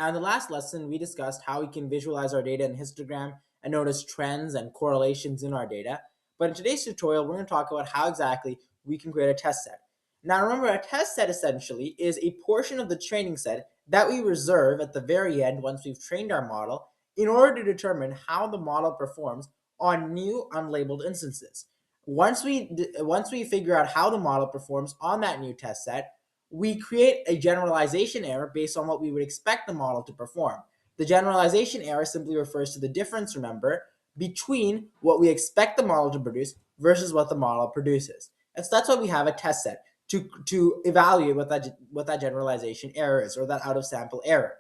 Now, in the last lesson, we discussed how we can visualize our data in histogram and notice trends and correlations in our data. But in today's tutorial, we're going to talk about how exactly we can create a test set. Now, remember, a test set essentially is a portion of the training set that we reserve at the very end once we've trained our model in order to determine how the model performs on new unlabeled instances. Once we figure out how the model performs on that new test set, we create a generalization error based on what we would expect the model to perform. The generalization error simply refers to the difference, remember, between what we expect the model to produce versus what the model produces. And so that's why we have a test set to evaluate what that generalization error is, or that out of sample error.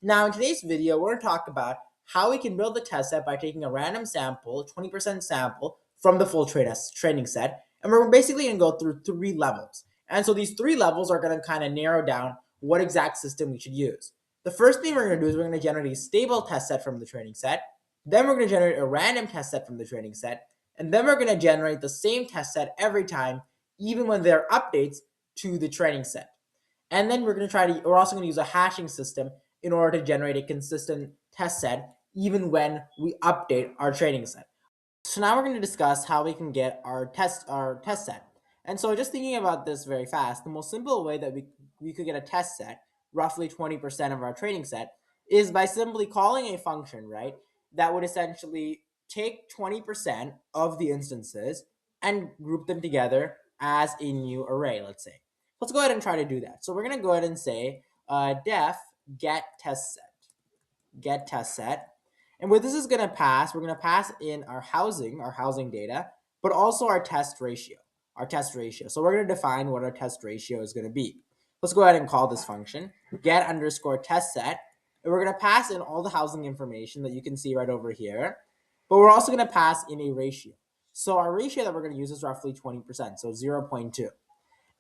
Now, in today's video, we're going to talk about how we can build the test set by taking a random sample, 20% sample from the full training set, and we're basically going to go through 3 levels. And so these 3 levels are going to kind of narrow down what exact system we should use. The first thing we're going to do is we're going to generate a stable test set from the training set. Then we're going to generate a random test set from the training set. And then we're going to generate the same test set every time, even when there are updates to the training set. And then we're also going to use a hashing system in order to generate a consistent test set, even when we update our training set. So now we're going to discuss how we can get our test set. And so just thinking about this very fast, the most simple way that we could get a test set, roughly 20% of our training set, is by simply calling a function, right, that would essentially take 20% of the instances and group them together as a new array, let's say. Let's go ahead and try to do that. So we're going to go ahead and say def get test set. And what this is going to pass, we're going to pass in our housing data, but also our test ratio. So we're going to define what our test ratio is going to be. Let's go ahead and call this function get underscore test set. And we're going to pass in all the housing information that you can see right over here. But we're also going to pass in a ratio. So our ratio that we're going to use is roughly 20%, so 0.2.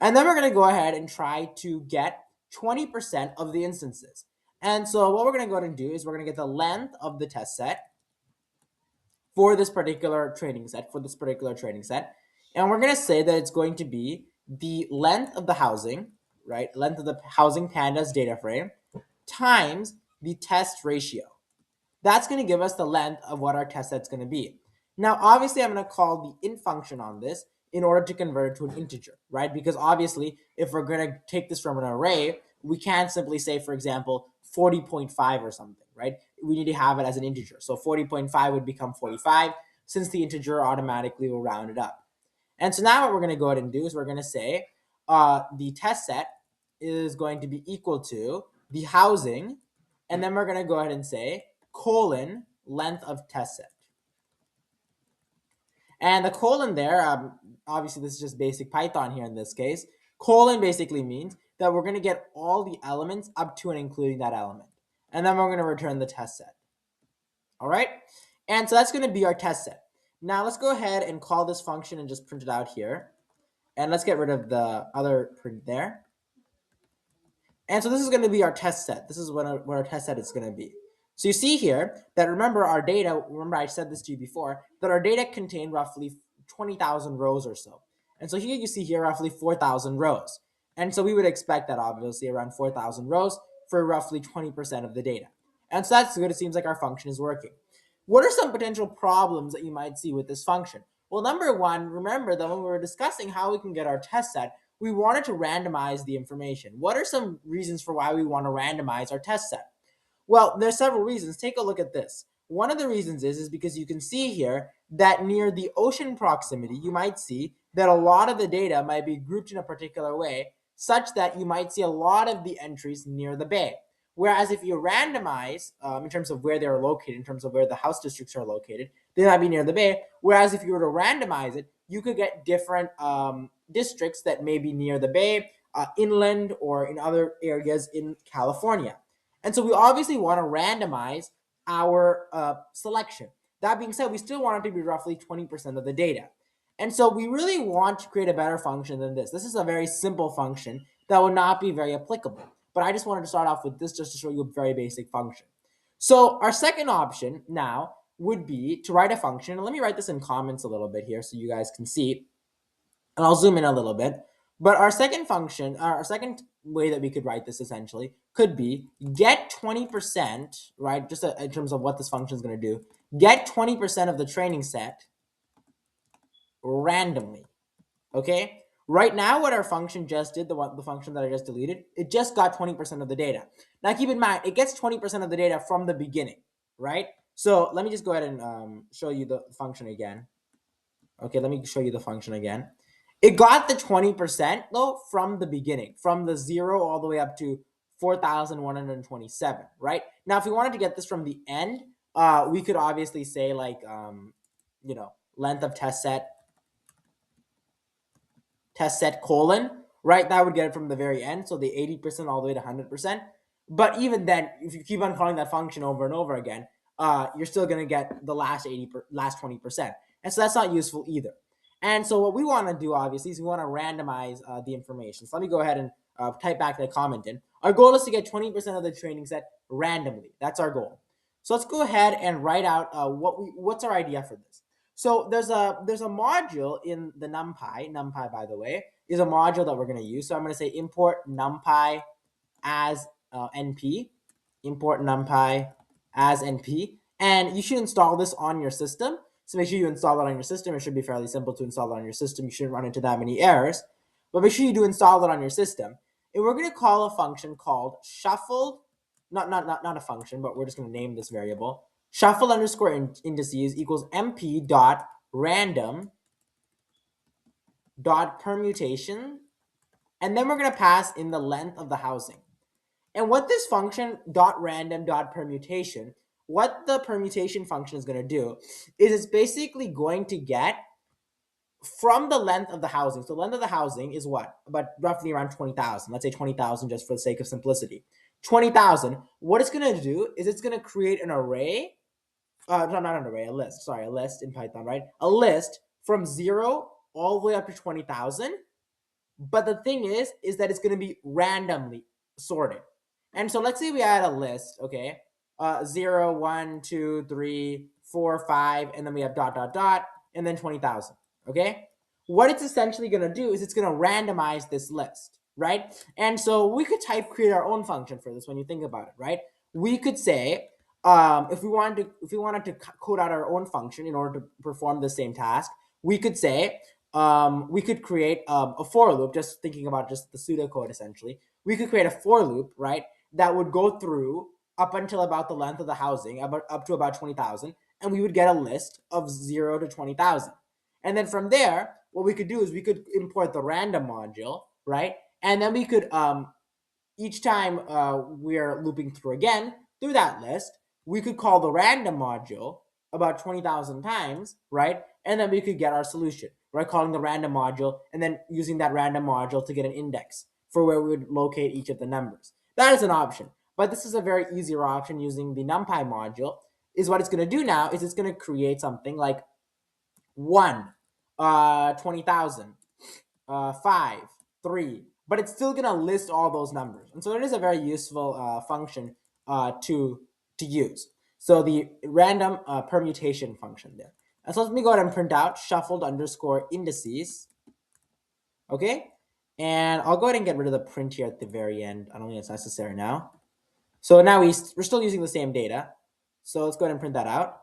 And then we're going to go ahead and try to get 20% of the instances. And so what we're going to go ahead and do is we're going to get the length of the test set for this particular training set, And we're going to say that it's going to be the length of the housing, right? Length of the housing pandas data frame times the test ratio. That's going to give us the length of what our test set's going to be. Now, obviously, I'm going to call the int function on this in order to convert it to an integer, right? Because obviously, if we're going to take this from an array, we can't simply say, for example, 40.5 or something, right? We need to have it as an integer. So 40.5 would become 45, since the integer automatically will round it up. And so now what we're going to go ahead and do is we're going to say the test set is going to be equal to the housing, and then we're going to go ahead and say colon length of test set. And the colon there, obviously this is just basic Python here in this case. Colon basically means that we're going to get all the elements up to and including that element. And then we're going to return the test set. All right? And so that's going to be our test set. Now let's go ahead and call this function and just print it out here. And let's get rid of the other print there. And so this is going to be our test set. This is what our test set is going to be. So you see here that remember I said this to you before, that our data contain roughly 20,000 rows or so. And so here you see here roughly 4,000 rows. And so we would expect that obviously around 4,000 rows for roughly 20% of the data. And so that's good. It seems like our function is working. What are some potential problems that you might see with this function? Well, number one, remember that when we were discussing how we can get our test set, we wanted to randomize the information. What are some reasons for why we want to randomize our test set? Well, there's several reasons. Take a look at this. One of the reasons is because you can see here that near the ocean proximity, you might see that a lot of the data might be grouped in a particular way, such that you might see a lot of the entries near the bay. Whereas if you randomize in terms of where they're located, in terms of where the house districts are located, they might be near the bay. Whereas if you were to randomize it, you could get different districts that may be near the bay, inland, or in other areas in California. And so we obviously want to randomize our selection. That being said, we still want it to be roughly 20% of the data. And so we really want to create a better function than this. This is a very simple function that will not be very applicable. But I just wanted to start off with this just to show you a very basic function. So our second option now would be to write a function. And let me write this in comments a little bit here so you guys can see. And I'll zoom in a little bit. But our second function, our second way that we could write this essentially could be get 20%, right? Just in terms of what this function is going to do, get 20% of the training set randomly. Okay. Right now, what our function just did, the function that I just deleted, it just got 20% of the data. Now, keep in mind, it gets 20% of the data from the beginning, right? So let me just go ahead and show you the function again. Okay, let me show you the function again. It got the 20% though from the beginning, from the 0 all the way up to 4,127, right? Now, if we wanted to get this from the end, we could obviously say like, length of test set colon, right? That would get it from the very end. So the 80% all the way to 100%. But even then, if you keep on calling that function over and over again, you're still going to get the last 20%. And so that's not useful either. And so what we want to do, obviously, is we want to randomize the information. So let me go ahead and type back the comment in. Our goal is to get 20% of the training set randomly. That's our goal. So let's go ahead and write out what's our idea for this. So there's a module in the NumPy. NumPy, by the way, is a module that we're going to use. So I'm going to say import NumPy as np, import NumPy as np, and you should install this on your system. So make sure you install it on your system. It should be fairly simple to install it on your system. You shouldn't run into that many errors, but make sure you do install it on your system. And we're going to call a function called shuffled, not a function, but we're just going to name this variable. Shuffle underscore indices equals mp dot random dot permutation, and then we're going to pass in the length of the housing. And what this function dot random dot permutation, what the permutation function is going to do is it's basically going to get from the length of the housing. So length of the housing is what? About roughly around 20,000. Let's say 20,000 just for the sake of simplicity. 20,000. What it's going to do is it's going to create an array. No, not an array, a list. Sorry, a list in Python, right? A list from 0 all the way up to 20,000. But the thing is that it's going to be randomly sorted. And so let's say we add a list, okay? 0, 1, 2, 3, 4, 5, and then we have dot, dot, dot, and then 20,000, okay? What it's essentially going to do is it's going to randomize this list, right? And so we could create our own function for this when you think about it, right? We could say, if we wanted to code out our own function in order to perform the same task, we could say, we could create a for loop, just thinking about just the pseudocode essentially. We could create a for loop, right, that would go through up until about the length of the housing, up to about 20,000, and we would get a list of 0 to 20,000. And then from there, what we could do is we could import the random module, right? And then we could, each time we're looping through again, through that list, we could call the random module about 20,000 times, right? And then we could get our solution, right? Calling the random module and then using that random module to get an index for where we would locate each of the numbers. That is an option, but this is a very easier option using the NumPy module. Is what it's going to do now is it's going to create something like 1, 20,000, 5, 3, but it's still going to list all those numbers. And so it is a very useful function to use. So the random permutation function there. And so let me go ahead and print out shuffled underscore indices. Okay. And I'll go ahead and get rid of the print here at the very end. I don't think it's necessary now. So now we're still using the same data. So let's go ahead and print that out.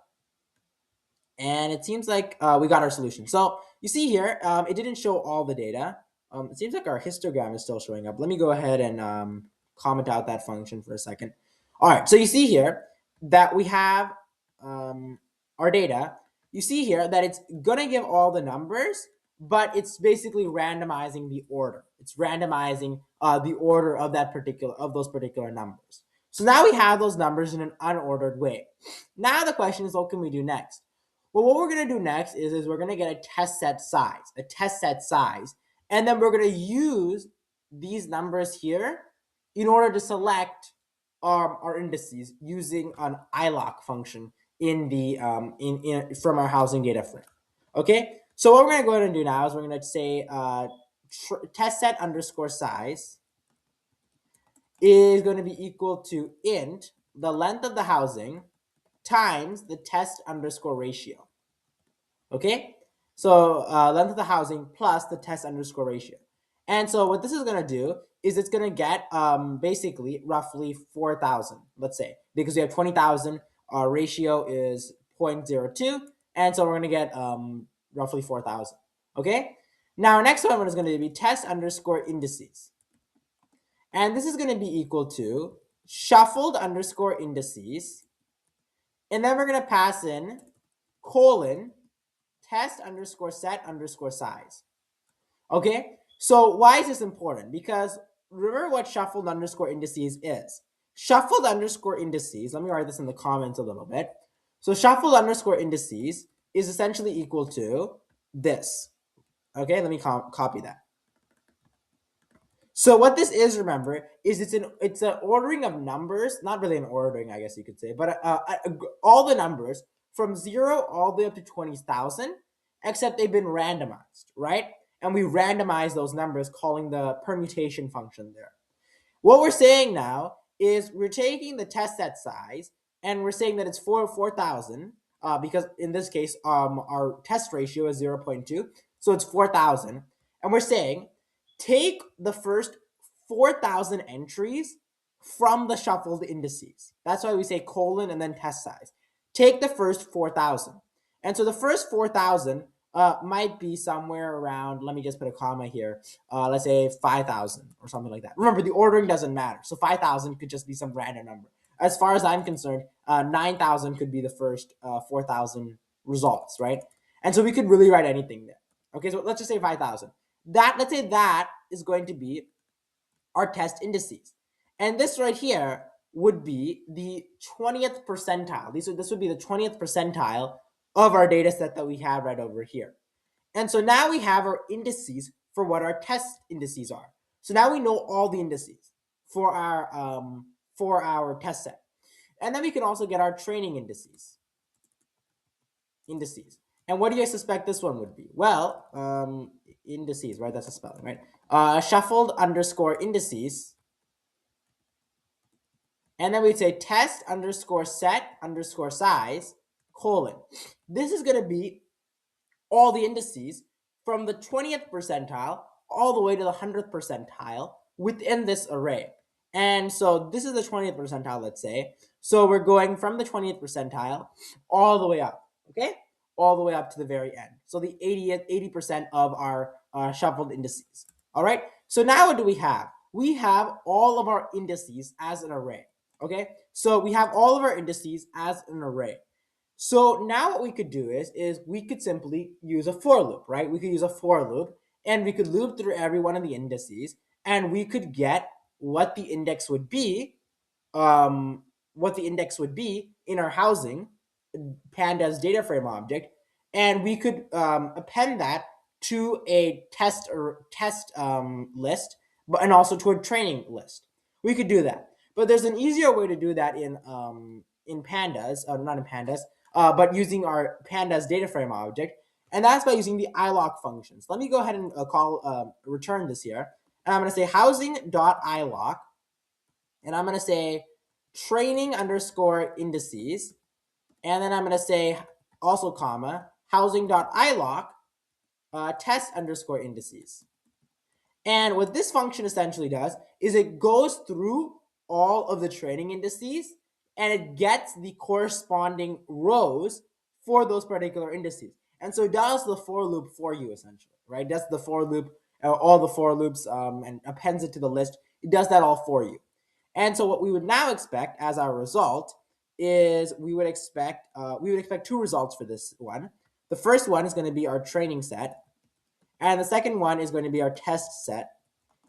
And it seems like we got our solution. So you see here, it didn't show all the data. It seems like our histogram is still showing up. Let me go ahead and comment out that function for a second. All right, so you see here that we have our data. You see here that it's going to give all the numbers, but it's basically randomizing the order. It's randomizing the order of those particular numbers. So now we have those numbers in an unordered way. Now the question is, what can we do next? Well, what we're going to do next is we're going to get a test set size, and then we're going to use these numbers here in order to select our indices using an iloc function in the from our housing data frame. Okay, so what we're going to go ahead and do now is we're going to say test set underscore size is going to be equal to int the length of the housing times the test underscore ratio. Okay, so length of the housing plus the test underscore ratio. And so what this is going to do is it's going to get basically roughly 4,000, let's say, because we have 20,000, our ratio is 0.02, and so we're going to get roughly 4,000. Okay? Now, our next one is going to be test underscore indices. And this is going to be equal to shuffled underscore indices. And then we're going to pass in colon test underscore set underscore size. Okay, so why is this important? Because remember what shuffled underscore indices is. Shuffled underscore indices, let me write this in the comments a little bit. So shuffled underscore indices is essentially equal to this. Okay, let me copy that. So what this is, remember, is it's an ordering of numbers, not really an ordering, I guess you could say, but all the numbers from 0 all the way up to 20,000, except they've been randomized, right? And we randomize those numbers, calling the permutation function there. What we're saying now is we're taking the test set size and we're saying that it's 4,000 because in this case our test ratio is 0.2, so it's 4,000, and we're saying take the first 4,000 entries from the shuffled indices. That's why we say colon and then test size. Take the first 4,000, and so the first 4,000 might be somewhere around, let me just put a comma here, let's say 5,000 or something like that. Remember, the ordering doesn't matter. So 5,000 could just be some random number. As far as I'm concerned, 9,000 could be the first 4,000 results, right? And so we could really write anything there. Okay, so let's just say 5,000. Let's say that is going to be our test indices. And this right here would be the 20th percentile. This would be the 20th percentile of our data set that we have right over here. And so now we have our indices for what our test indices are. So now we know all the indices for our test set. And then we can also get our training indices. And what do you suspect this one would be? Well, indices, right? That's a spelling, right? Shuffled underscore indices. And then we'd say test underscore set underscore size colon. This is going to be all the indices from the 20th percentile all the way to the 100th percentile within this array. And so this is the 20th percentile, let's say. So we're going from the 20th percentile all the way up, okay? All the way up to the very end. So the 80% of our shuffled indices. All right, so now what do we have? We have all of our indices as an array, okay? So we have all of our indices as an array. So now what we could do is we could simply use a for loop, right? We could use a for loop and we could loop through every one of the indices and we could get what the index would be, in our housing pandas data frame object, and we could append that to a test list, and also to a training list. We could do that, but there's an easier way to do that in pandas, not in pandas, but using our pandas data frame object, and that's by using the iloc functions. Let me go ahead and return this here, and I'm going to say housing.iloc, and I'm going to say training underscore indices, and then I'm going to say also comma housing.iloc test underscore indices. And what this function essentially does is it goes through all of the training indices and it gets the corresponding rows for those particular indices. And so it does the for loop for you essentially, right? It does the for loop, all the for loops, and appends it to the list. It does that all for you. And so what we would now expect as our result is we would expect two results for this one. The first one is going to be our training set, and the second one is going to be our test set.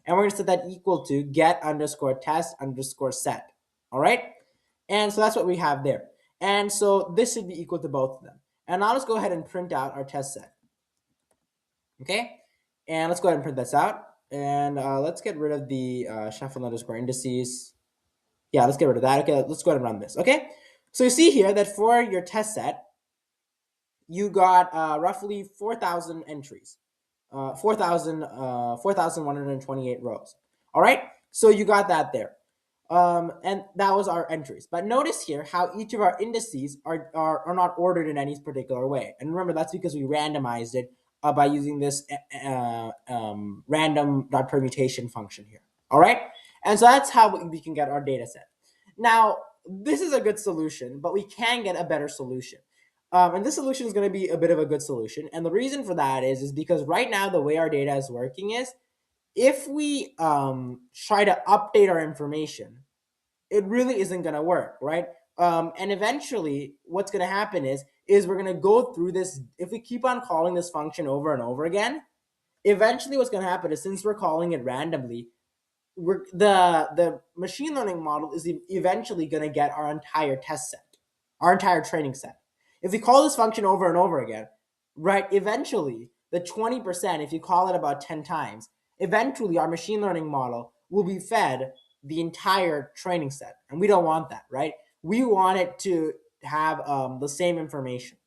And we're going to set that equal to get underscore test underscore set. All right. And so that's what we have there. And so this should be equal to both of them. And now let's go ahead and print out our test set. Okay. And let's go ahead and print this out. And let's get rid of the shuffle underscore indices. Yeah, let's get rid of that. Okay, let's go ahead and run this. Okay. So you see here that for your test set, you got roughly 4,000 entries. 4,128 rows. All right, so you got that there. And that was our entries. But notice here how each of our indices are not ordered in any particular way. And remember, that's because we randomized it by using this random dot permutation function here. All right, and so that's how we can get our data set. Now, this is a good solution, but we can get a better solution. And this solution is going to be a bit of a good solution. And the reason for that is because right now the way our data is working is if we try to update our information, it really isn't going to work, right? And eventually what's going to happen is we're going to go through this. If we keep on calling this function over and over again, eventually what's going to happen is, since we're calling it randomly, the machine learning model is eventually going to get our entire test set, our entire training set. If we call this function over and over again, right, eventually the 20%, if you call it about 10 times, eventually our machine learning model will be fed the entire training set. And we don't want that, right? We want it to have the same information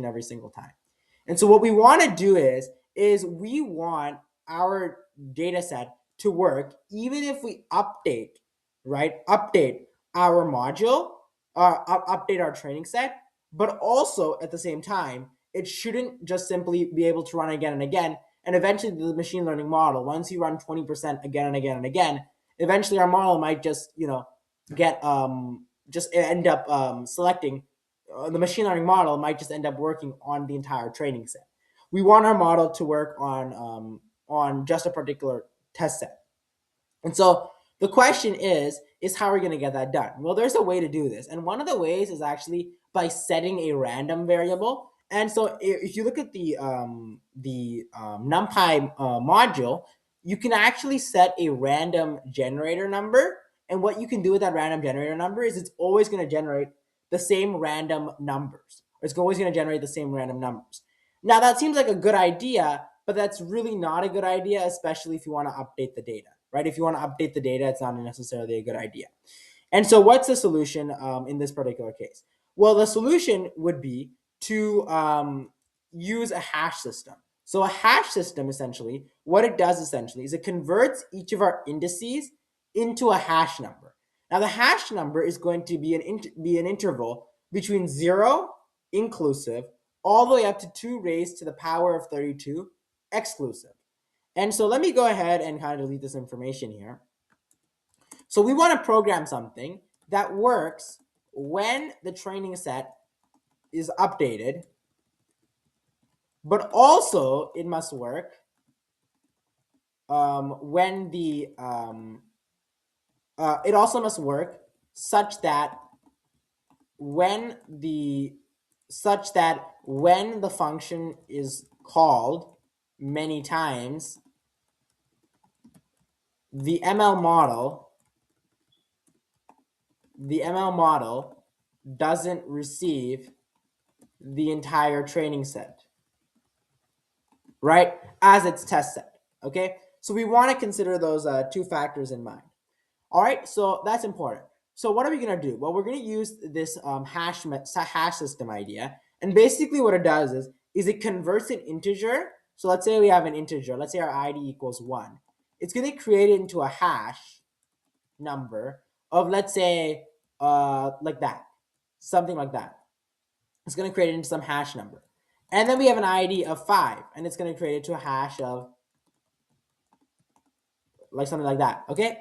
every single time. And so what we want to do is we want our data set to work even if we update, right? Update our module, update our training set, but also at the same time, it shouldn't just simply be able to run again and again. And eventually the machine learning model, once you run 20% again and again and again, eventually our model might just, get, just end up selecting, the machine learning model might just end up working on the entire training set. We want our model to work on just a particular test set. And so the question is how are we going to get that done? Well, there's a way to do this. And one of the ways is actually by setting a random variable. And so if you look at the NumPy module, you can actually set a random generator number. And what you can do with that random generator number is it's always going to generate the same random numbers. It's always going to generate the same random numbers. Now, that seems like a good idea, but that's really not a good idea, especially if you want to update the data, right? If you want to update the data, it's not necessarily a good idea. And so what's the solution in this particular case? Well, the solution would be to use a hash system. So a hash system, essentially, what it does essentially is it converts each of our indices into a hash number. Now, the hash number is going to be an interval between 0 inclusive all the way up to 2 raised to the power of 32 exclusive. And so let me go ahead and kind of delete this information here. So we want to program something that works when the training set is updated, but also it must work when the it also must work such that when the function is called many times, the ML model doesn't receive the entire training set, right, as its test set. Okay, so we want to consider those two factors in mind. All right, so that's important. So what are we going to do? Well, we're going to use this hash system idea, and basically what it does is it converts an integer. So let's say we have an integer. Let's say our ID equals 1. It's going to create it into a hash number of, let's say, like that, something like that. It's going to create it into some hash number. And then we have an ID of 5, and it's going to create it to a hash of like something like that. Okay.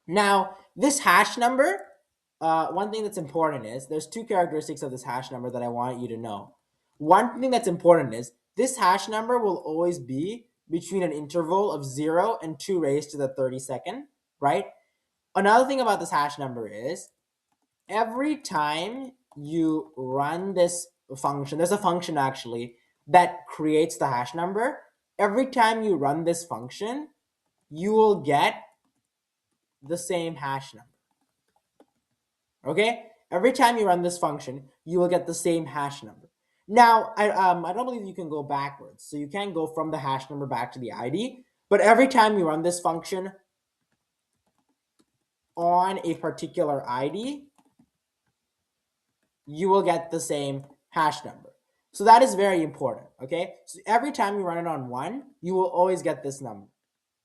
Now, this hash number, one thing that's important is there's two characteristics of this hash number that I want you to know. One thing that's important is this hash number will always be between an interval of 0 and 2 raised to the 32nd, right? Another thing about this hash number is every time you run this function, there's a function actually that creates the hash number. Every time you run this function, you will get the same hash number. Okay? Every time you run this function, you will get the same hash number. Now, I don't believe you can go backwards. So you can't go from the hash number back to the ID. But every time you run this function on a particular ID, you will get the same hash number. So that is very important. Okay? So every time you run it on 1, you will always get this number.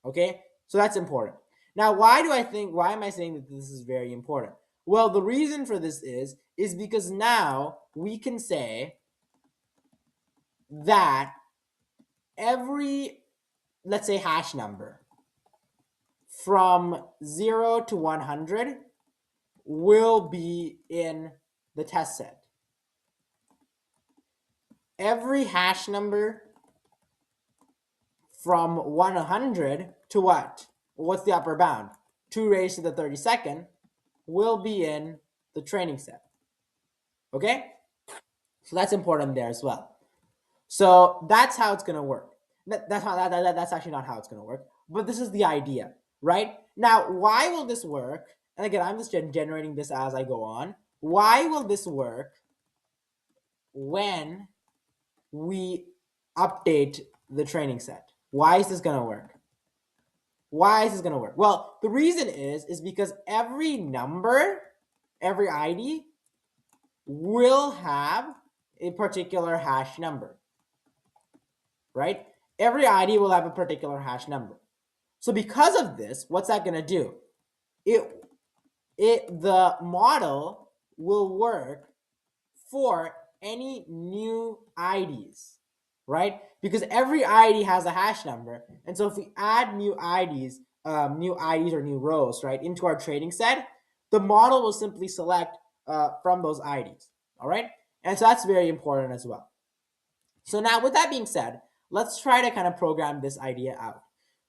Okay? So that's important. Now, why am I saying that this is very important? Well, the reason for this is because now we can say that every, let's say, hash number from 0 to 100 will be in the test set. Every hash number from 100 to what? What's the upper bound? 2 raised to the 32nd will be in the training set. Okay? So that's important there as well. So that's how it's going to work. That's actually not how it's going to work, but this is the idea, right? Now, why will this work? And again, I'm just generating this as I go on. Why will this work when we update the training set? Why is this going to work? Why is this going to work? Well, the reason is because every number, every ID will have a particular hash number, right? Every ID will have a particular hash number. So because of this, what's that going to do? The model will work for any new IDs, right? Because every ID has a hash number, and so if we add new IDs or new rows, right, into our training set, the model will simply select from those IDs. All right, and so that's very important as well. So now, with that being said, let's try to kind of program this idea out.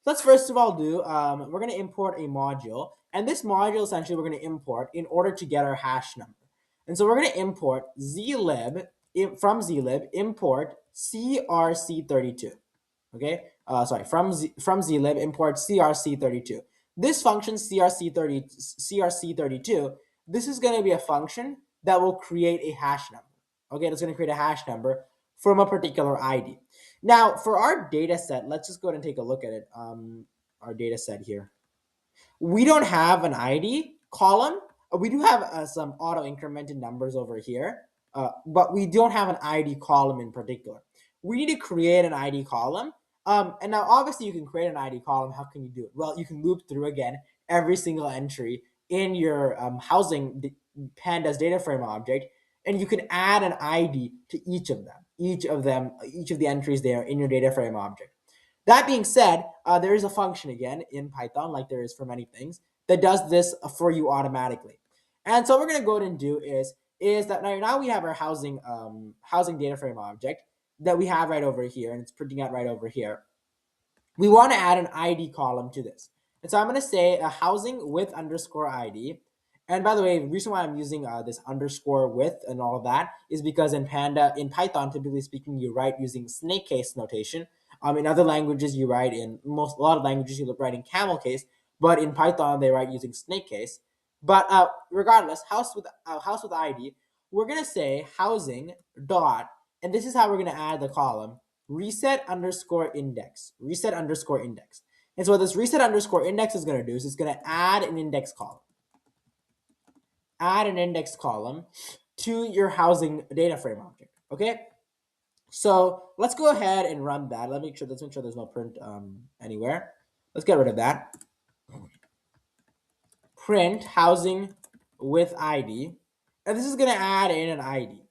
Let's first of all do, we're going to import a module, and this module essentially we're going to import in order to get our hash number. And so we're going to import zlib, from zlib, import crc32. Okay, from zlib, import crc32. This function crc32, this is going to be a function that will create a hash number. Okay, it's going to create a hash number from a particular ID. Now, for our data set, let's just go ahead and take a look at it. Our data set here. We don't have an ID column. We do have some auto incremented numbers over here, but we don't have an ID column in particular. We need to create an ID column. And now, obviously, you can create an ID column. How can you do it? Well, you can loop through again every single entry in your housing pandas data frame object, and you can add an ID to each of them, each of the entries there in your data frame object. That being said, there is a function again in Python, like there is for many things, that does this for you automatically. And so what we're going to go ahead and do is that now we have our housing data frame object that we have right over here, and it's printing out right over here. We want to add an ID column to this. And so I'm going to say a housing with underscore ID. And by the way, the reason why I'm using this underscore with and all of that is because in Python, typically speaking, you write using snake case notation. In other languages, you write a lot of languages you write in camel case, but in Python they write using snake case. But regardless, house with ID, we're gonna say housing dot, and this is how we're gonna add the column reset underscore index. And so what this reset underscore index is gonna do is it's gonna add an index column. Add an index column to your housing data frame object. Okay. So let's go ahead and run that. Let's make sure there's no print anywhere. Let's get rid of that. Print housing with ID. And this is going to add in an ID.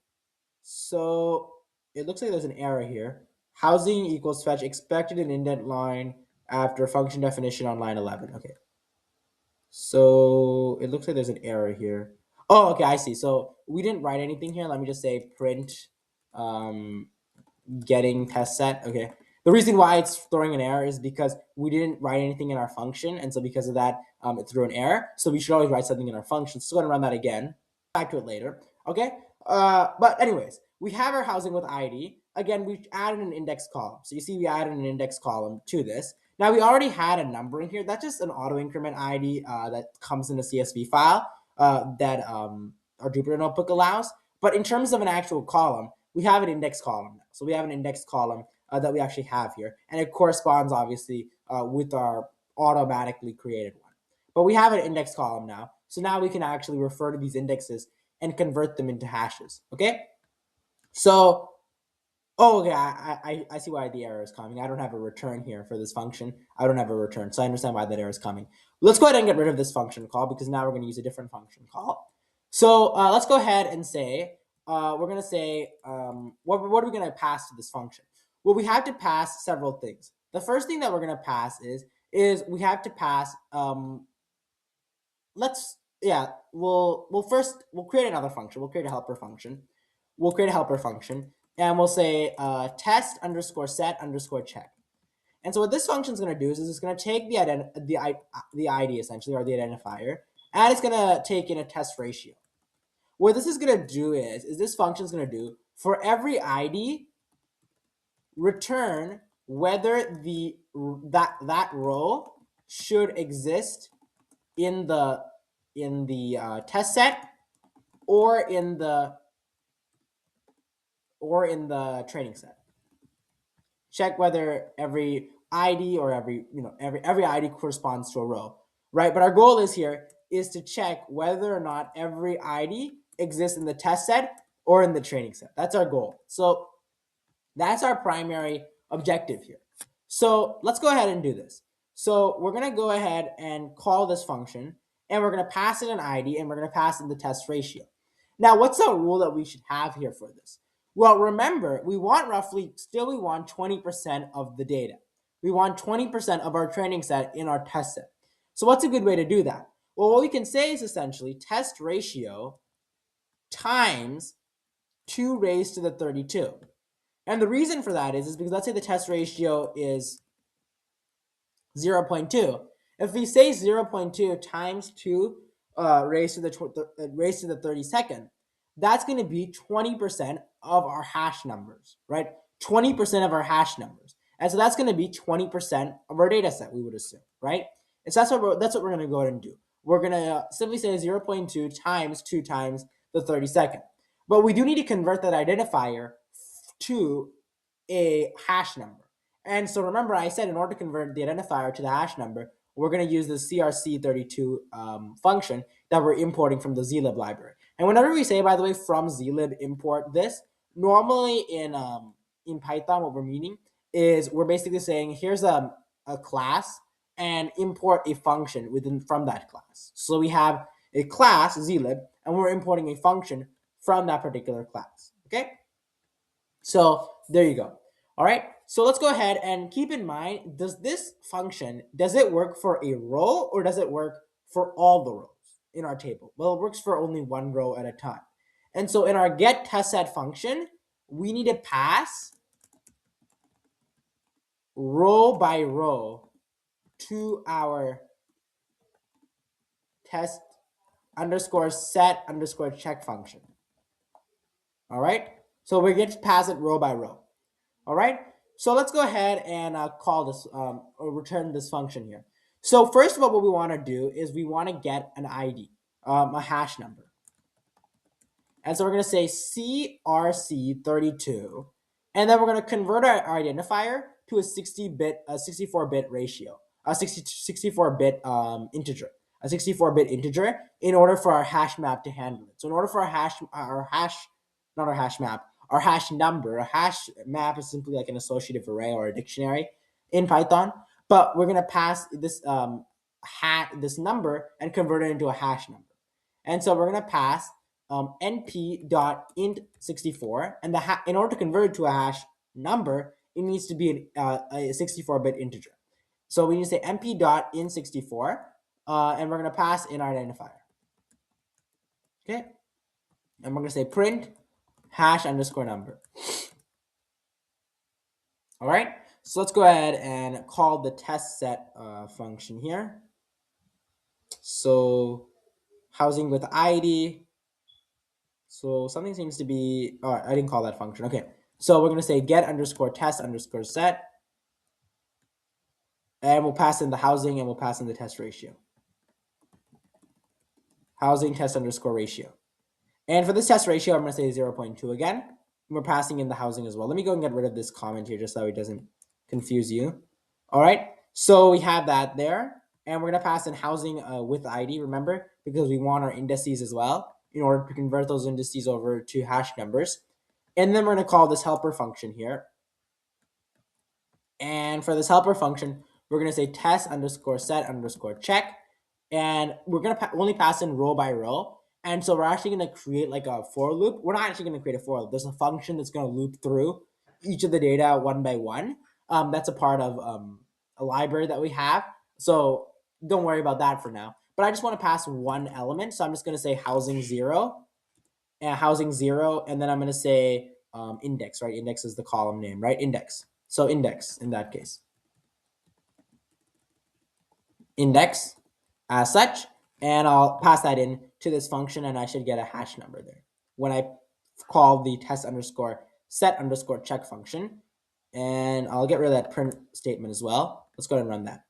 So it looks like there's an error here. Housing equals fetch expected an indent line after function definition on line 11. Okay. So it looks like there's an error here. Oh, okay, I see. So we didn't write anything here. Let me just say print getting test set. Okay. The reason why it's throwing an error is because we didn't write anything in our function. And so because of that, it threw an error. So we should always write something in our function. So go ahead and run that again. Back to it later. Okay. But anyways, we have our housing with ID. Again, we added an index column. So you see we added an index column to this. Now we already had a number in here. That's just an auto increment ID that comes in a CSV file that our Jupyter Notebook allows. But in terms of an actual column, we have an index column now. So we have an index column that we actually have here. And it corresponds, obviously, with our automatically created one. But we have an index column now. So now we can actually refer to these indexes and convert them into hashes. Okay? So, okay, I see why the error is coming. I don't have a return here for this function. I don't have a return. So I understand why that error is coming. Let's go ahead and get rid of this function call because now we're going to use a different function call. So let's go ahead and say, we're going to say, what are we going to pass to this function? Well, we have to pass several things. The first thing that we're going to pass is we have to pass let's yeah we'll first we'll create another function. We'll create a helper function. We'll create a helper function, and we'll say test underscore set underscore check. And so what this function is going to do is it's going to take the ID essentially, or the identifier, and it's going to take in a test ratio. What this is going to do is this function is going to do for every ID, return whether that row should exist in the test set or in the training set. Check whether every ID or every ID corresponds to a row, right? But our goal is to check whether or not every ID exists in the test set or in the training set. That's our goal. So that's our primary objective here. So let's go ahead and do this. So we're going to go ahead and call this function, and we're going to pass it an ID, and we're going to pass in the test ratio. Now, what's the rule that we should have here for this? Well, remember, we want 20% of the data. We want 20% of our training set in our test set. So what's a good way to do that? Well, what we can say is essentially test ratio times 2 raised to the 32. And the reason for that is because let's say the test ratio is 0.2. If we say 0.2 times 2 raised to the 32nd, that's going to be 20% of our hash numbers, right? 20% of our hash numbers. And so that's going to be 20% of our data set, we would assume, right? And so that's what we're going to go ahead and do. We're going to simply say 0.2 times 2 times the 32nd. But we do need to convert that identifier to a hash number. And so remember, I said in order to convert the identifier to the hash number, we're going to use the crc32 function that we're importing from the zlib library. And whenever we say, by the way, from zlib import this, normally in Python, what we're meaning is we're basically saying here's a class and import a function from that class. So we have a class zlib, and we're importing a function from that particular class. Okay, so there you go. All right, so let's go ahead and keep in mind, does this function, does it work for a row or does it work for all the rows in our table? Well, it works for only one row at a time. And so in our get test set function, we need to pass row by row to our test underscore set underscore check function. All right, so we get to pass it row by row. All right, so let's go ahead and call this or return this function here. So first of all, what we want to do is we want to get an ID, a hash number. And so we're going to say crc32, and then we're going to convert our identifier to a 64-bit ratio, a 64-bit integer, a 64-bit integer in order for our hash map to handle it. So in order for our hash number, a hash map is simply like an associative array or a dictionary in Python, but we're going to pass this this number and convert it into a hash number. And so we're going to pass np.int64, and in order to convert it to a hash number, it needs to be a 64-bit integer. So we need to say np.int64, and we're going to pass in our identifier. Okay, and we're going to say print hash underscore number. All right, so let's go ahead and call the test set function here. So housing with ID. So something seems to be, oh, I didn't call that function. Okay, so we're going to say get underscore test underscore set, and we'll pass in the housing, and we'll pass in the test ratio. Housing test underscore ratio. And for this test ratio, I'm going to say 0.2 again. And we're passing in the housing as well. Let me go and get rid of this comment here just so it doesn't confuse you. All right, so we have that there, and we're going to pass in housing with ID, remember, because we want our indices as well in order to convert those indices over to hash numbers. And then we're going to call this helper function here. And for this helper function, we're going to say test underscore set underscore check. And we're going to only pass in row by row. And so we're actually going to create like a for loop. We're not actually going to create a for loop. There's a function that's going to loop through each of the data one by one. That's a part of a library that we have. So don't worry about that for now. But I just want to pass one element. So I'm just going to say housing zero, and then I'm going to say index, right? Index is the column name, right? Index. So index in that case. Index as such, and I'll pass that in to this function, and I should get a hash number there when I call the test underscore set underscore check function. And I'll get rid of that print statement as well. Let's go ahead and run that.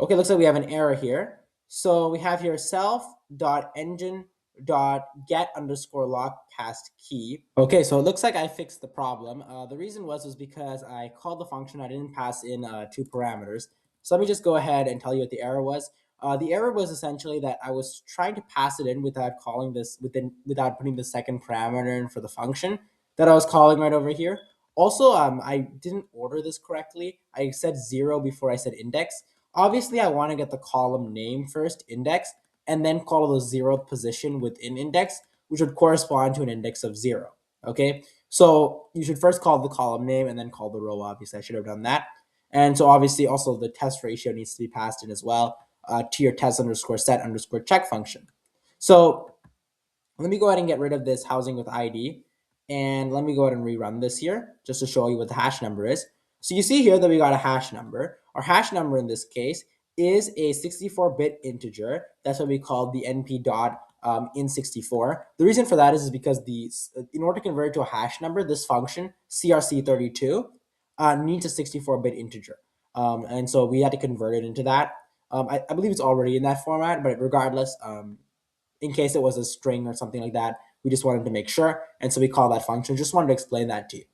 Okay, looks like we have an error here. So we have here self.engine.get underscore lock past key. Okay, so it looks like I fixed the problem. The reason was because I called the function, I didn't pass in two parameters. So let me just go ahead and tell you what the error was. The error was essentially that I was trying to pass it in without calling this without putting the second parameter in for the function that I was calling right over here. Also, I didn't order this correctly. I said 0 before I said index. Obviously, I want to get the column name first, index, and then call the 0th position within index, which would correspond to an index of 0. Okay, so you should first call the column name and then call the row. Obviously, I should have done that. And so obviously, also the test ratio needs to be passed in as well to your test underscore set underscore check function. So let me go ahead and get rid of this housing with ID. And let me go ahead and rerun this here just to show you what the hash number is. So you see here that we got a hash number. Our hash number in this case is a 64-bit integer. That's what we call the NP dot in64. The reason for that is because in order to convert it to a hash number, this function, CRC32, needs a 64-bit integer. And so we had to convert it into that. I believe it's already in that format, but regardless, in case it was a string or something like that, we just wanted to make sure. And so we call that function. Just wanted to explain that to you.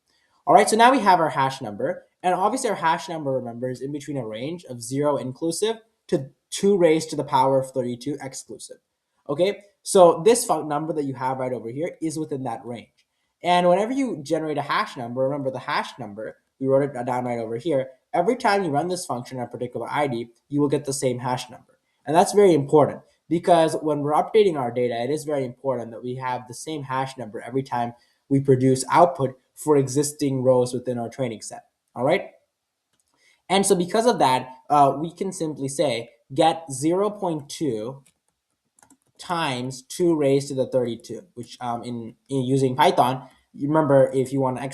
All right, so now we have our hash number. And obviously our hash number, remember, is in between a range of 0 inclusive to 2 raised to the power of 32 exclusive. Okay, so this number that you have right over here is within that range. And whenever you generate a hash number, remember the hash number, we wrote it down right over here. Every time you run this function on a particular ID, you will get the same hash number. And that's very important because when we're updating our data, it is very important that we have the same hash number every time we produce output for existing rows within our training set. All right. And so because of that, we can simply say get 0.2 times 2 raised to the 32, which in using Python, you remember if you want to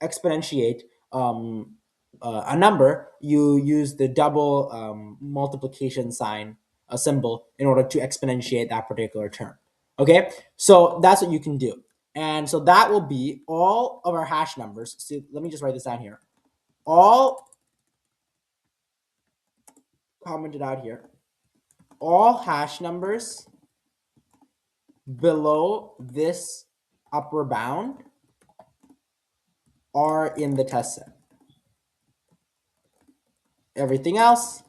exponentiate a number, you use the double multiplication sign, a symbol, in order to exponentiate that particular term. Okay, so that's what you can do. And so that will be all of our hash numbers. So let me just write this down here. All commented out here. All hash numbers below this upper bound are in the test set. Everything else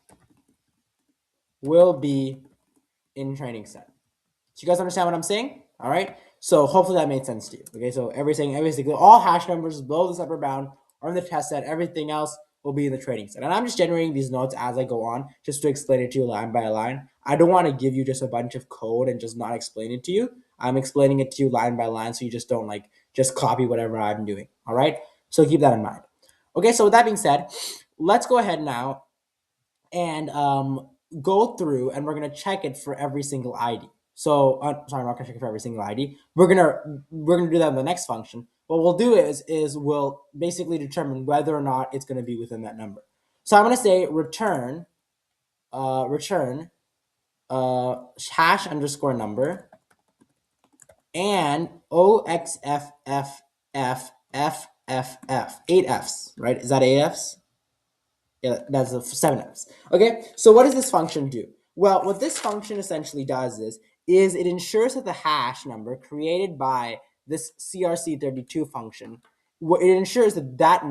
will be in training set. So you guys understand what I'm saying? All right. So hopefully that made sense to you. Okay. So everything, all hash numbers below this upper bound are in the test set. Everything else will be in the training set. And I'm just generating these notes as I go on, just to explain it to you line by line. I don't want to give you just a bunch of code and just not explain it to you. I'm explaining it to you line by line, so you just don't just copy whatever I'm doing. All right. So keep that in mind. Okay. So with that being said, let's go ahead now and go through, and we're gonna check it for every single ID. So sorry, I'm not gonna check it for every single ID. We're gonna do that in the next function. What we'll do is we'll basically determine whether or not it's gonna be within that number. So I'm gonna say return hash underscore number and OXFFFFFF 8Fs, right? Is that 8Fs? Yeah, that's the 7Fs. Okay, so what does this function do? Well, what this function essentially does is it ensures that the hash number created by this CRC32 function, it ensures that that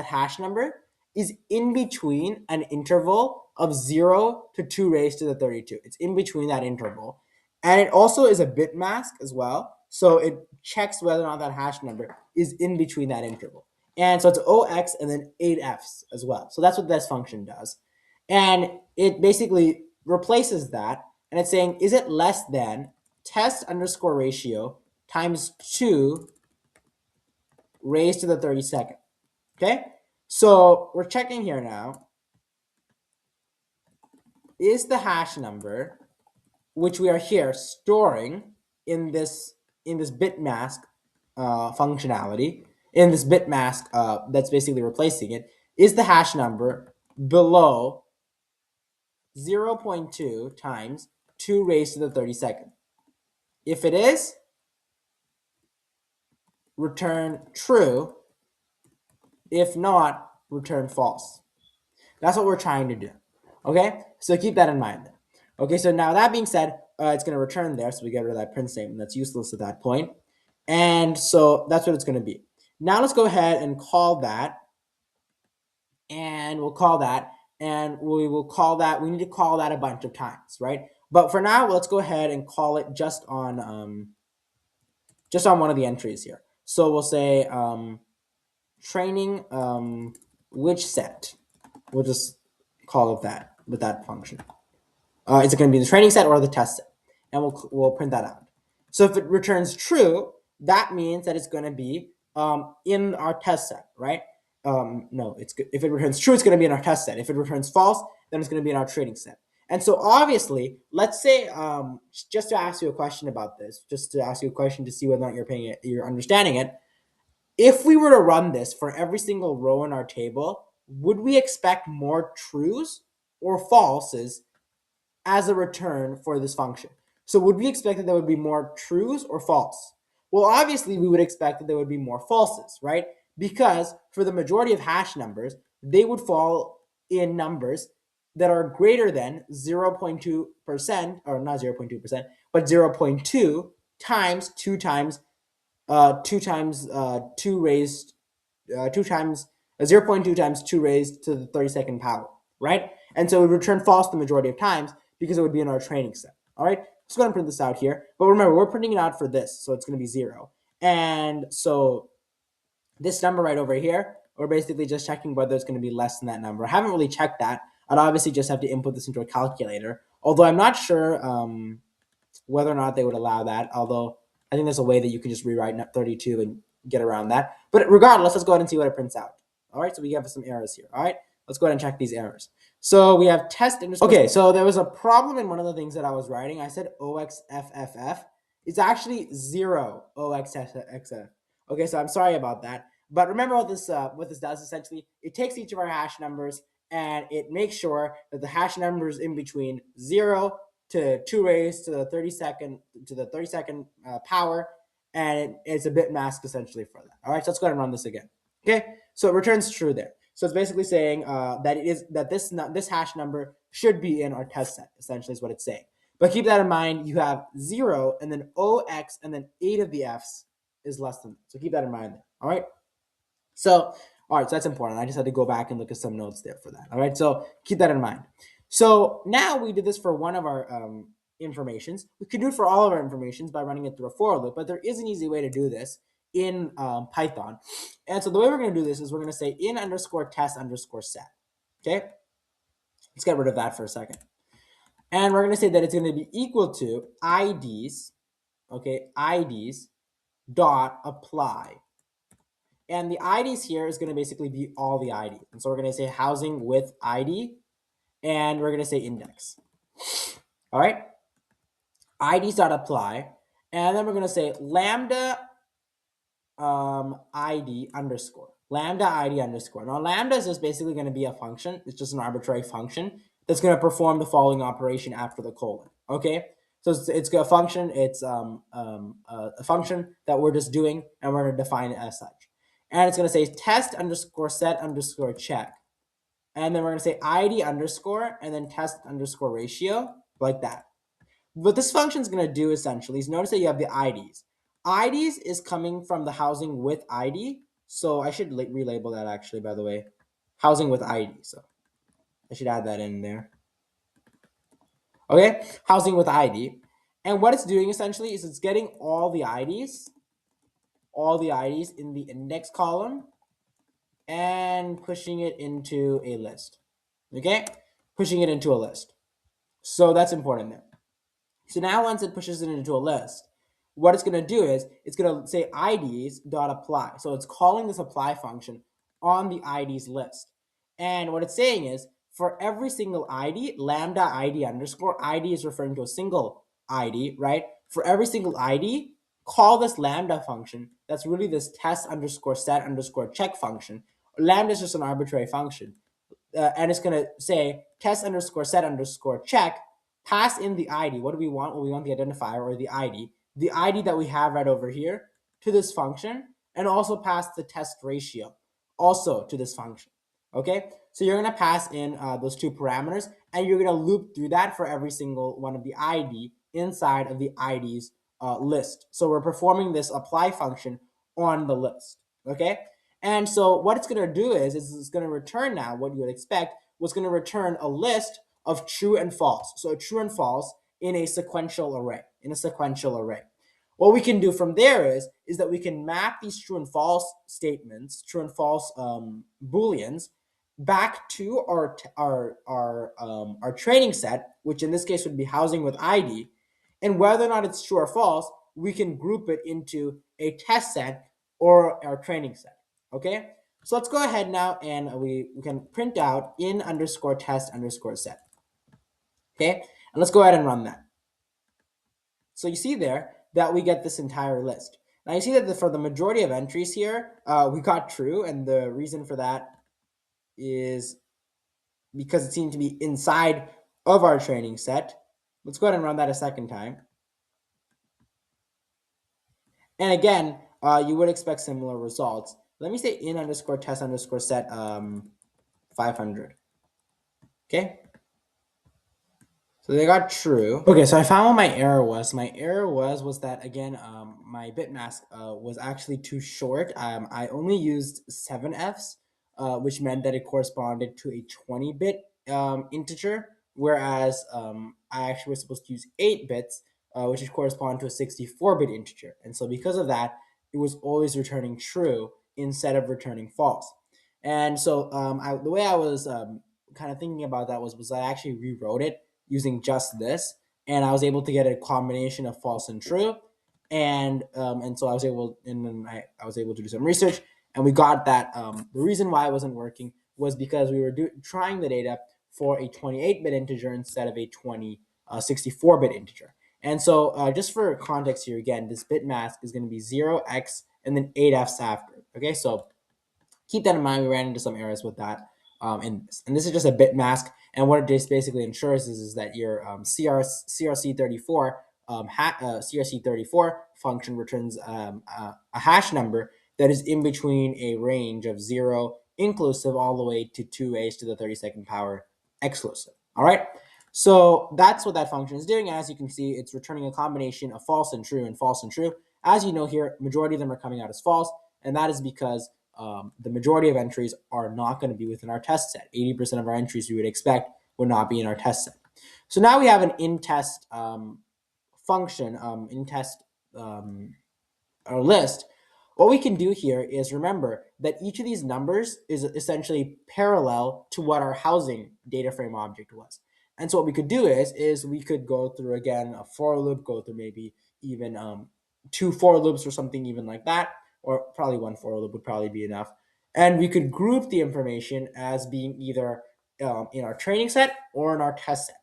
hash number, is in between an interval of 0 to 2 raised to the 32. It's in between that interval. And it also is a bit mask as well. So it checks whether or not that hash number is in between that interval. And so it's OX and then 8Fs as well. So that's what this function does. And it basically replaces that. And it's saying, is it less than test underscore ratio times 2 raised to the 32nd? Okay, so we're checking here now. Is the hash number, which we are here storing in this bit mask functionality, in this bit mask that's basically replacing it, is the hash number below 0.2 times 2 raised to the 32nd? If it is, return true. If not, return false. That's what we're trying to do. Okay, so keep that in mind. Okay, so now that being said, it's going to return there, so we get rid of that print statement that's useless at that point. And so that's what it's going to be. Now let's go ahead and call that, and we'll call that, and we will call that. We need to call that a bunch of times, right? But for now, let's go ahead and call it just on one of the entries here. So we'll say training which set. We'll just call it that with that function. Is it going to be the training set or the test set? And we'll print that out. So if it returns true, that means that it's going to be in our test set, right? No, if it returns true, it's going to be in our test set. If it returns false, then it's going to be in our training set. And so obviously, let's say just to ask you a question about this, just to ask you a question to see whether or not you're understanding it. If we were to run this for every single row in our table, would we expect more trues or falses as a return for this function? So would we expect that there would be more trues or false? Well, obviously we would expect that there would be more falses, right? Because for the majority of hash numbers, they would fall in numbers that are greater than 0.2%, or not 0.2%, but 0.2 times 2 times 2 raised 0.2 times 2 raised to the 32nd power, right? And so it would return false the majority of times because it would be in our training set. All right, let's go ahead and print this out here. But remember, we're printing it out for this, so it's going to be 0. And so this number right over here, we're basically just checking whether it's going to be less than that number. I haven't really checked that. I'd obviously just have to input this into a calculator, although I'm not sure whether or not they would allow that, although I think there's a way that you can just rewrite 32 and get around that. But regardless, let's go ahead and see what it prints out. All right, so we have some errors here. All right, let's go ahead and check these errors. So we have test underscore. Okay, so there was a problem in one of the things that I was writing. I said OXFFF. It's actually 0 OXFFF. Okay, so I'm sorry about that. But remember what this does essentially. It takes each of our hash numbers and it makes sure that the hash numbers in between 0 to 2 raised to the 32nd power, and it's a bit mask essentially for that. All right, so let's go ahead and run this again. Okay, so it returns true there. So it's basically saying that this hash number should be in our test set. Essentially, is what it's saying. But keep that in mind. You have 0 and then OX and then 8 of the F's is less than that. So keep that in mind there. All right. So all right, so that's important. I just had to go back and look at some notes there for that. All right, so keep that in mind. So now we did this for one of our informations. We could do it for all of our informations by running it through a for loop, but there is an easy way to do this in Python. And so the way we're going to do this is we're going to say in underscore test underscore set. Okay, let's get rid of that for a second. And we're going to say that it's going to be equal to IDs, okay, IDs dot apply. And the IDs here is going to basically be all the ID. And so we're going to say housing with ID, and we're going to say index. All right, IDs.apply, and then we're going to say lambda ID underscore. Lambda ID underscore. Now lambda is just basically going to be a function. It's just an arbitrary function that's going to perform the following operation after the colon. Okay, so it's a function. It's a function that we're just doing, and we're going to define it as such. And it's going to say test underscore set underscore check. And then we're going to say ID underscore and then test underscore ratio, like that. What this function is going to do essentially is notice that you have the IDs. IDs is coming from the housing with ID. So I should relabel that actually, by the way. Housing with ID. So I should add that in there. Okay, housing with ID. And what it's doing essentially is it's getting all the IDs in the index column and pushing it into a list. Okay, pushing it into a list. So that's important there. So now once it pushes it into a list, what it's going to do is it's going to say IDs.apply. So it's calling this apply function on the IDs list. And what it's saying is for every single ID, lambda ID underscore ID is referring to a single ID, right? For every single ID, call this lambda function. That's really this test underscore set underscore check function. Lambda is just an arbitrary function. And it's going to say test underscore set underscore check, pass in the ID. What do we want? Well, we want the identifier or the ID that we have right over here to this function, and also pass the test ratio also to this function. Okay, so you're going to pass in those two parameters, and you're going to loop through that for every single one of the ID inside of the IDs list. So we're performing this apply function on the list. Okay, and so what it's going to do is it's going to return now what you would expect was going to return a list of true and false. So true and false in a sequential array. What we can do from there is that we can map these true and false statements, true and false booleans, back to our training set, which in this case would be housing with ID, and whether or not it's true or false, we can group it into a test set or our training set. Okay, so let's go ahead now and we can print out in underscore test underscore set. Okay, and let's go ahead and run that. So you see there that we get this entire list. Now you see that for the majority of entries here, we got true, and the reason for that is because it seemed to be inside of our training set. Let's go ahead and run that a second time. And again, you would expect similar results. Let me say in underscore test underscore set 500. Okay. So they got true. Okay, so I found what my error was. My error was that again, my bit mask was actually too short. I only used 7Fs, which meant that it corresponded to a 20-bit integer, whereas I actually was supposed to use 8 bits, which would correspond to a 64-bit integer. And so because of that, it was always returning true instead of returning false. And so the way I was kind of thinking about that was I actually rewrote it using just this, and I was able to get a combination of false and true, and so I was able, and then I was able to do some research, and we got that the reason why it wasn't working was because we were trying the data for a 28-bit integer instead of a 64-bit integer. And so just for context here, again, this bit mask is going to be 0x and then 8f's after. Okay, so keep that in mind. We ran into some errors with that in this. And this is just a bit mask. And what it just basically ensures is that your CRC34 CRC34 function returns a hash number that is in between a range of 0 inclusive all the way to 2a to the 32nd power exclusive. All right. So that's what that function is doing. As you can see, it's returning a combination of false and true and false and true. As you know here, majority of them are coming out as false, and that is because the majority of entries are not going to be within our test set. 80% of our entries we would expect would not be in our test set. So now we have an in-test function, in-test our list. What we can do here is remember that each of these numbers is essentially parallel to what our housing data frame object was. And so what we could do is we could go through again a for loop, go through maybe even 2 for loops or something even like that, or probably 1 for loop would probably be enough. And we could group the information as being either in our training set or in our test set,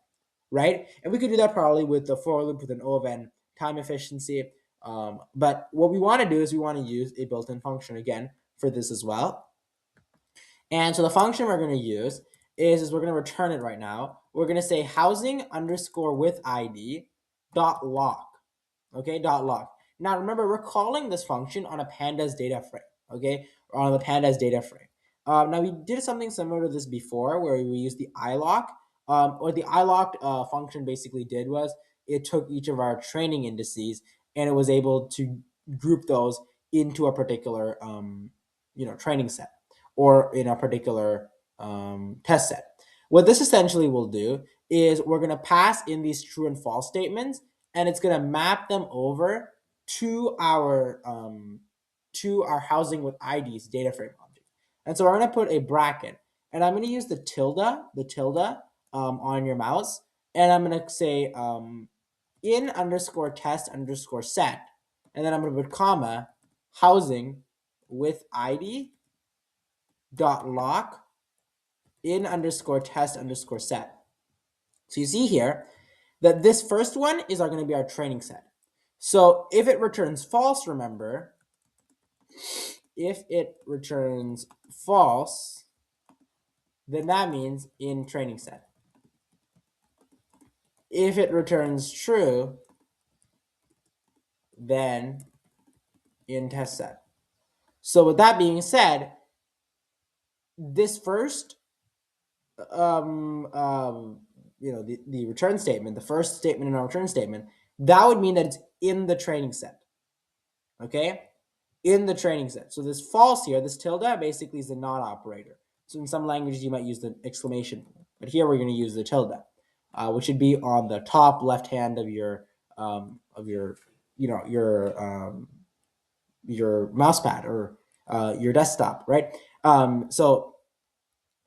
right? And we could do that probably with the for loop with an O of n time efficiency. But what we want to do is we want to use a built-in function again for this as well. And so the function we're going to use is we're going to return it right now. We're going to say housing underscore with ID dot lock. Okay, dot lock. Now remember, we're calling this function on a pandas data frame. Okay, or on the pandas data frame. Now we did something similar to this before, where we used the ilock. What the ilock function basically did was it took each of our training indices and it was able to group those into a particular training set or in a particular test set. What this essentially will do is we're going to pass in these true and false statements, and it's going to map them over to our housing with IDs data frame object. And so we're going to put a bracket, and I'm going to use the tilde on your mouse, and I'm going to say in underscore test underscore set, and then I'm going to put comma housing with ID dot lock in underscore test underscore set. So you see here that this first one is going to be our training set. So if it returns false, remember, if it returns false, then that means in training set. If it returns true, then in test set. So with that being said, this first the return statement, the first statement in our return statement, that would mean that it's in the training set. Okay, in the training set. So this false here, this tilde basically is the not operator. So in some languages you might use the exclamation point, but here we're going to use the tilde, which should be on the top left hand of your your mouse pad or your desktop, right? So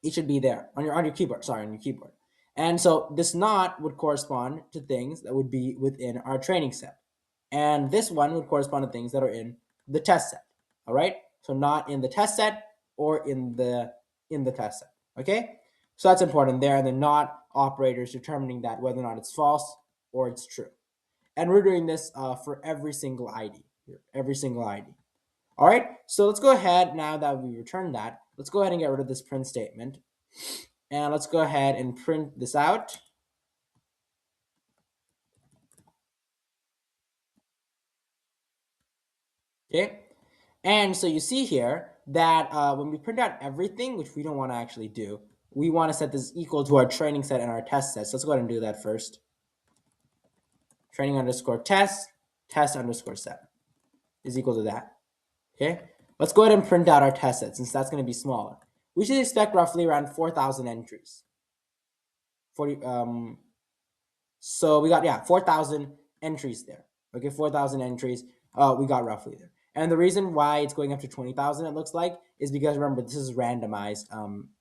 it should be there on your keyboard. Sorry, on your keyboard. And so this not would correspond to things that would be within our training set, and this one would correspond to things that are in the test set. All right, so not in the test set or in the test set. Okay, so that's important there, and the not operators determining that whether or not it's false or it's true. And we're doing this for every single ID here, every single ID. All right, so let's go ahead, now that we returned that, let's go ahead and get rid of this print statement. And let's go ahead and print this out. Okay, and so you see here that when we print out everything, which we don't want to actually do, we want to set this equal to our training set and our test set. So let's go ahead and do that first. Training underscore test, test underscore set is equal to that. Okay, let's go ahead and print out our test set, since that's going to be smaller. We should expect roughly around 4,000 entries. 40. So we got 4,000 entries there. Okay, 4,000 entries. We got roughly there. And the reason why it's going up to 20,000, it looks like, is because remember, this is randomized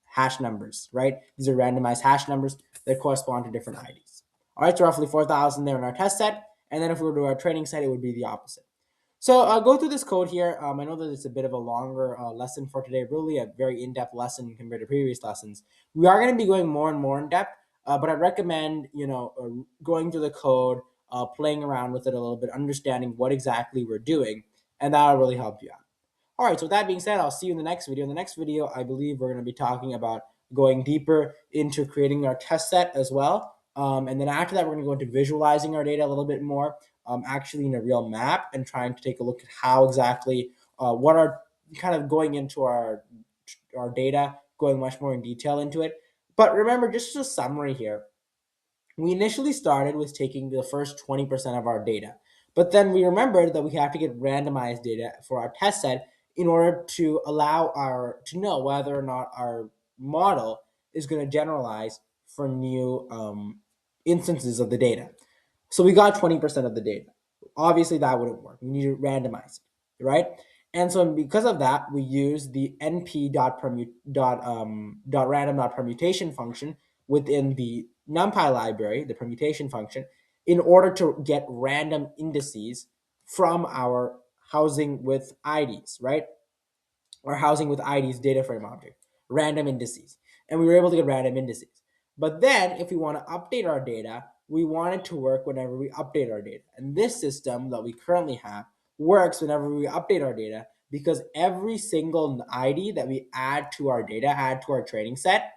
hash numbers, right? These are randomized hash numbers that correspond to different IDs. All right, so roughly 4,000 there in our test set. And then if we were to do our training set, it would be the opposite. So I'll go through this code here. I know that it's a bit of a longer lesson for today, really a very in-depth lesson compared to previous lessons. We are going to be going more and more in depth, but I recommend going through the code, playing around with it a little bit, understanding what exactly we're doing, and that'll really help you out. All right, so with that being said, I'll see you in the next video. In the next video, I believe we're going to be talking about going deeper into creating our test set as well. And then after that, we're going to go into visualizing our data a little bit more, actually in a real map, and trying to take a look at how exactly, what are kind of going into our data, going much more in detail into it. But remember, just a summary here, we initially started with taking the first 20% of our data, but then we remembered that we have to get randomized data for our test set in order to allow to know whether or not our model is going to generalize for new instances of the data. So we got 20% of the data. Obviously, that wouldn't work. We need to randomize it, right? And so because of that, we use the np.random.permutation function within the NumPy library, the permutation function, in order to get random indices from our housing with IDs, right? Or housing with IDs data frame object, random indices. And we were able to get random indices. But then if we want to update our data, we want it to work whenever we update our data. And this system that we currently have works whenever we update our data, because every single ID that we add to our data, add to our training set,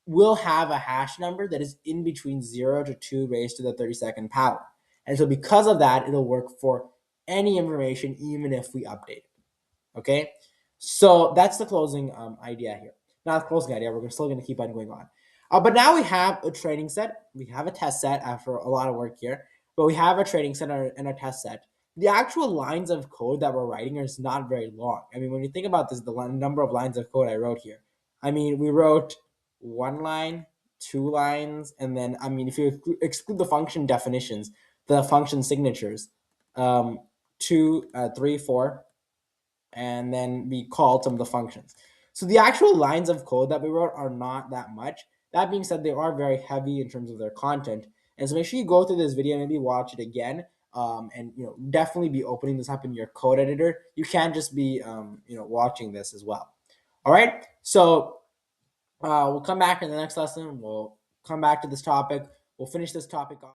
will have a hash number that is in between 0 to 2 raised to the 32nd power. And so because of that, it'll work for any information, even if we update it. Okay, so that's the closing idea here. Not the closing idea. We're still going to keep on going on. But now we have a training set. We have a test set after a lot of work here. But we have a training set and a test set. The actual lines of code that we're writing is not very long. I mean, when you think about this, the number of lines of code I wrote here. I mean, we wrote 1 line, 2 lines, and then, I mean, if you exclude the function definitions, the function signatures, 2, 3, 4, and then we called some of the functions. So the actual lines of code that we wrote are not that much. That being said, they are very heavy in terms of their content. And so make sure you go through this video, maybe watch it again, and definitely be opening this up in your code editor. You can't just be watching this as well. All right. So we'll come back in the next lesson. We'll come back to this topic. We'll finish this topic off.